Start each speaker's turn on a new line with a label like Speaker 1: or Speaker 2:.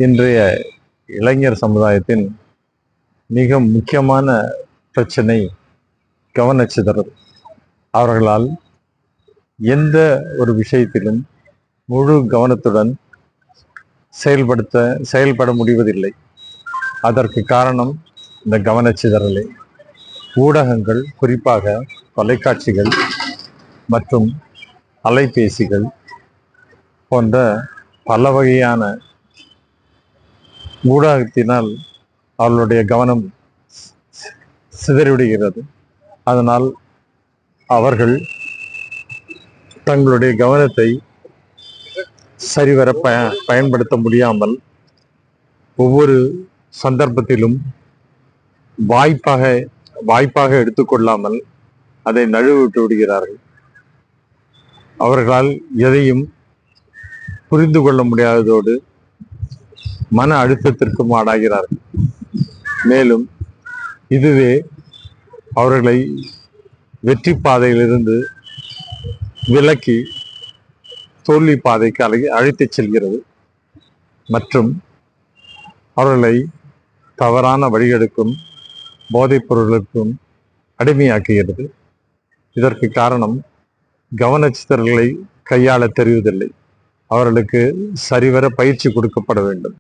Speaker 1: இன்றைய இளைஞர் சமுதாயத்தின் மிக முக்கியமான பிரச்சனை கவனச்சிதறல். அவர்களால் எந்த ஒரு விஷயத்திலும் முழு கவனத்துடன் செயல்பட முடிவதில்லை. அதற்கு காரணம் இந்த கவனச்சிதறலே. ஊடகங்கள், குறிப்பாக தொலைக்காட்சிகள் மற்றும் அலைபேசிகள் போன்ற பல வகையான ஊடகத்தினால் அவர்களுடைய கவனம் சிதறிவிடுகிறது. அதனால் அவர்கள் தங்களுடைய கவனத்தை சரிவர பயன்படுத்த முடியாமல் ஒவ்வொரு சந்தர்ப்பத்திலும் வாய்ப்பாக எடுத்துக்கொள்ளாமல் அதை நழுவிட்டு விடுகிறார்கள். அவர்களால் எதையும் புரிந்து கொள்ள முடியாததோடு மன அழுத்தத்திற்கும் ஆளாகிறார்கள். மேலும் இதுவே அவர்களை வெற்றி பாதையிலிருந்து விலக்கி தோல்வி பாதைக்கு அழைத்துச் செல்கிறது மற்றும் அவர்களை தவறான வழிகளுக்கும் போதைப் பொருளுக்கும் அடிமையாக்குகிறது. இதற்கு காரணம் கவனச்சிதறல்களை கையாள தெரிவதில்லை. அவர்களுக்கு சரிவர பயிற்சி கொடுக்கப்பட வேண்டும்.